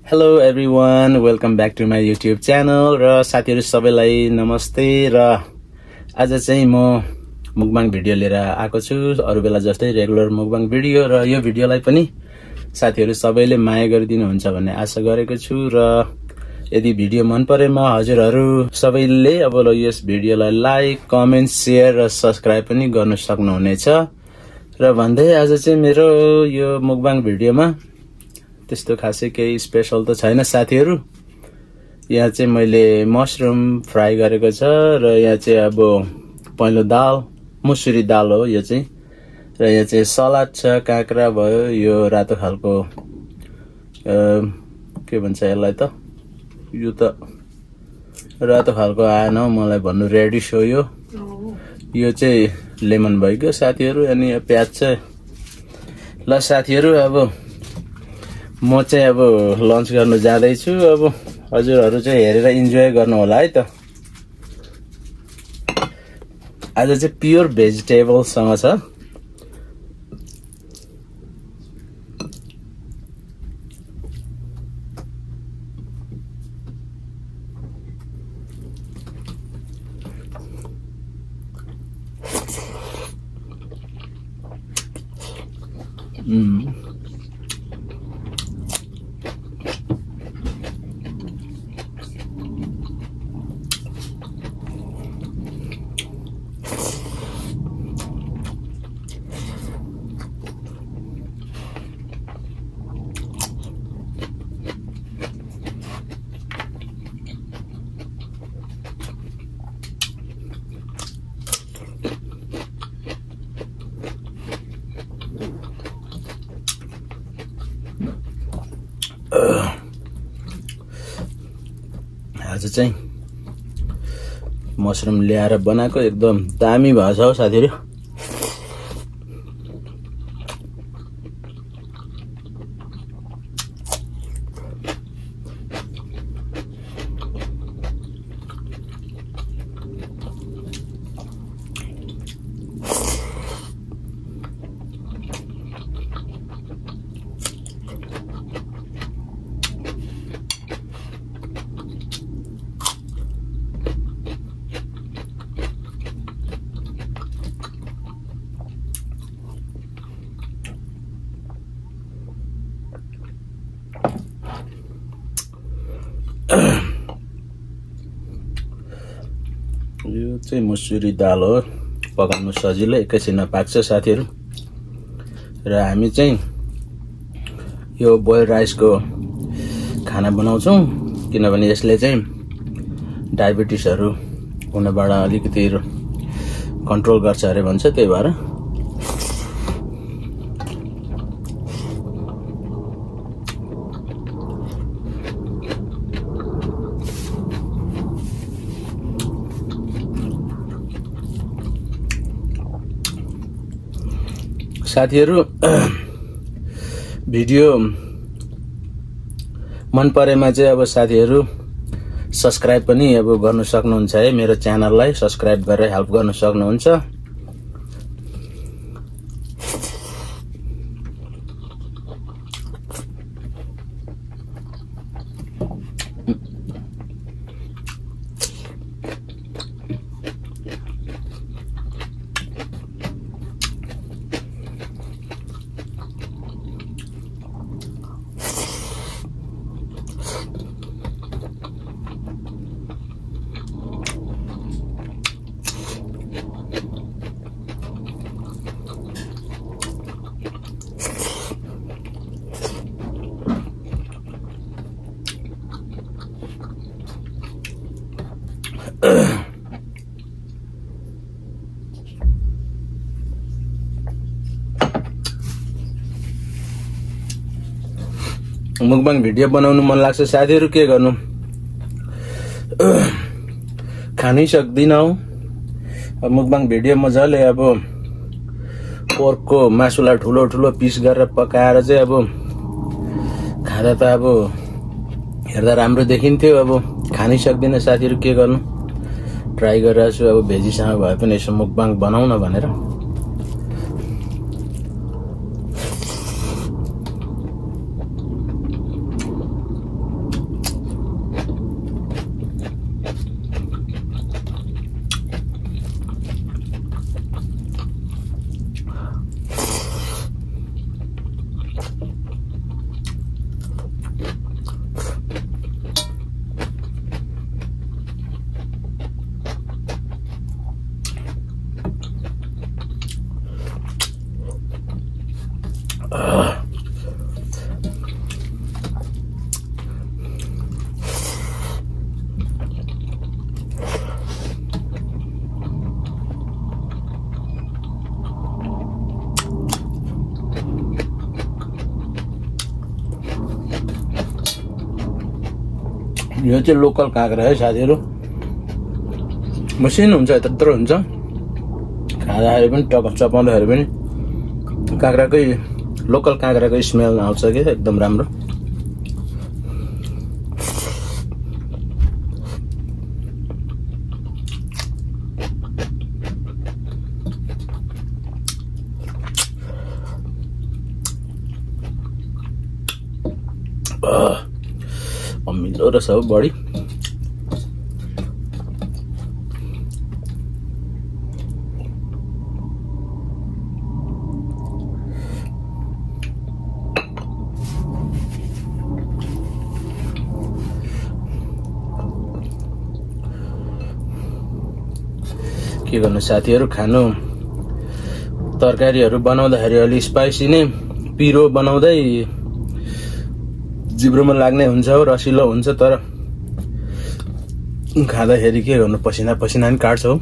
Hello everyone, welcome back to my YouTube channel र साथीहरु सबैलाई नमस्ते र आज चाहिँ म मुकबाङ भिडियो लिएर आएको छु अरु बेला जस्तै रेगुलर मुकबाङ भिडियो र यो भिडियोलाई पनि साथीहरु सबैले माया गरिदिनु हुन्छ भन्ने आशा गरेको छु र यदि भिडियो मन परेमा हजुरहरु सबैले अब यस भिडियोलाई लाइक, कमेन्ट, शेयर र सब्स्क्राइब पनि गर्न सक्नुहुनेछ र भन्दै आज चाहिँ मेरो यो मुकबाङ भिडियोमा त्यस्तो खासै केही स्पेशल त छैन साथीहरु। यहाँ चाहिँ मैले मशरुम फ्राई गरेको छ र यहाँ चाहिँ अब पहिलो दाल, मुसुरी दाल हो यो चाहिँ र यहाँ चाहिँ सलाद छ, काँक्रा भयो, यो रातो खालको के भन्छ यसलाई त यो त रातो खालको आएन मलाई भन्नु रेडिस हो यो चाहिँ लेमन भइगयो साथीहरु अनि यो प्याज छ। ल साथीहरु अब म चाहिँ अब लन्च गर्न जाँदै छु। अब हजुरहरु चाहिँ हेरेर इन्जोय गर्नु होला है त। आज चाहिँ प्योर भेजिटेबल सँग छ। आज चाहिँ मशरुम ल्याएर बनाएको एकदम दामी भएछ हो साथीहरु। यो चाहिँ मुसुरी दाल हो, पकाउनु सजिलो, एकैछिनमा पाक्छ साथीहरु। र हामी चाहिँ यो बोइल राइसको खाना बनाउँछौं किनभने यसले चाहिँ डायबिटिसहरु हुनबाट अलिकति कन्ट्रोल गर्छ अरे भन्छ, त्यही भएर साथीहरु भिडियो मन परेमा चाहिँ अब साथीहरु सब्स्क्राइब पनि अब गर्न सक्नुहुन्छ है। मेरो च्यानललाई सब्स्क्राइब गरेर हेल्प गर्न सक्नुहुन्छ। मुकबाङ भिडियो बनाउनु मन लाग्छ साथीहरु, के गर्नु खानै सक्दिनौ। अब मुकबाङ भिडियो मजाले अब पोर्कको मासुलाई ठुलो ठुलो पिस गरेर पकाएर चाहिँ अब खादा त अब हेर्दा राम्रो देखिन्थ्यो। अब खानै सक्दिन साथीहरु, के गर्नु ट्राई गरिरहेको छु अब भेजीसँग भए पनि यसो मुकबाङ बनाउन भनेर। यो चाहिँ लोकल काँक्रा है साथीहरु। मसिनो हुन्छ, यत्रो हुन्छ, खाँदाखेरि पनि चपाउँदाखेरि पनि काँक्राकै लोकल काँक्राको स्मेल आउँछ के एकदम राम्रो। अमिलो रहेछ हो बढी। के गर्नु साथीहरु, खानु तरकारीहरु बनाउँदाखेरि अलि स्पाइसी नै पिरो बनाउँदै जिब्रोमा लाग्ने हुन्छ हो, रसिलो हुन्छ, तर खाँदाखेरि के गर्नु पसिना पसिना नि काट्छ हो।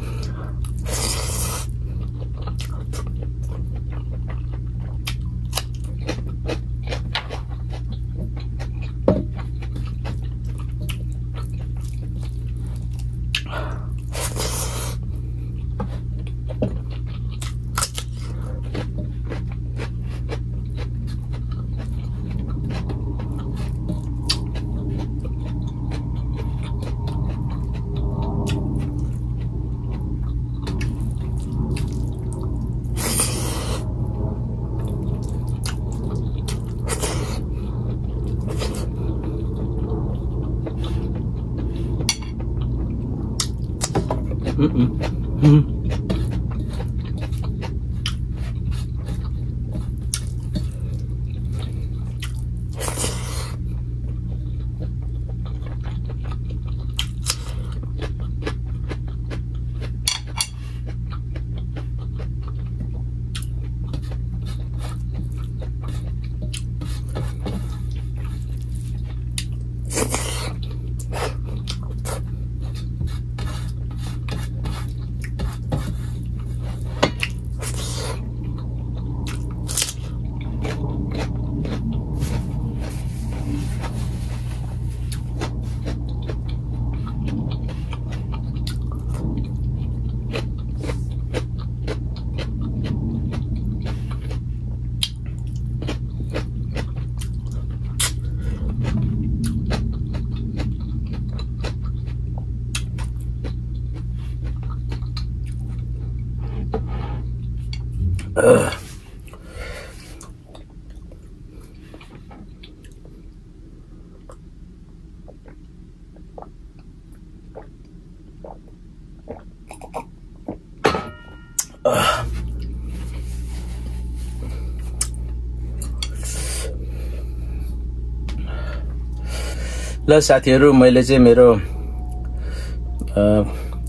ल साथीहरु, मैले चाहिँ मेरो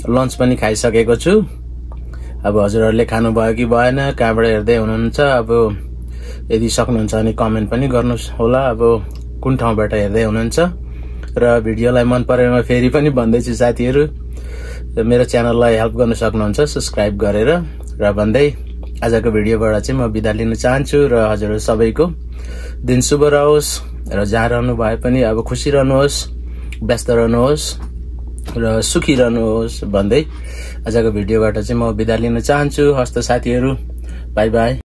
लन्च पनि खाइसकेको छु। अब हजुरहरुले खानु भयो कि भएन, कहाँबाट हेर्दै हुनुहुन्छ, अब यदि सक्नुहुन्छ भने कमेन्ट पनि गर्नुस् होला, अब कुन ठाउँबाट हेर्दै हुनुहुन्छ। र भिडियोलाई मन परेमा फेरि पनि भन्दैछु साथीहरु, मेरो च्यानललाई हेल्प गर्न सक्नुहुन्छ सब्स्क्राइब गरेर। र भन्दै आजको भिडियोबाट चाहिँ म बिदा लिन चाहन्छु र हजुरहरु सबैको दिन शुभ रहोस् र जहाँ रहनु भए पनि अब खुसी रहनुहोस्, व्यस्त रहनुहोस् र सुखी रहनुहोस् भन्दै आजको भिडियोबाट चाहिँ म बिदा लिन चाहन्छु। हस्त साथीहरु, बाइ बाइ।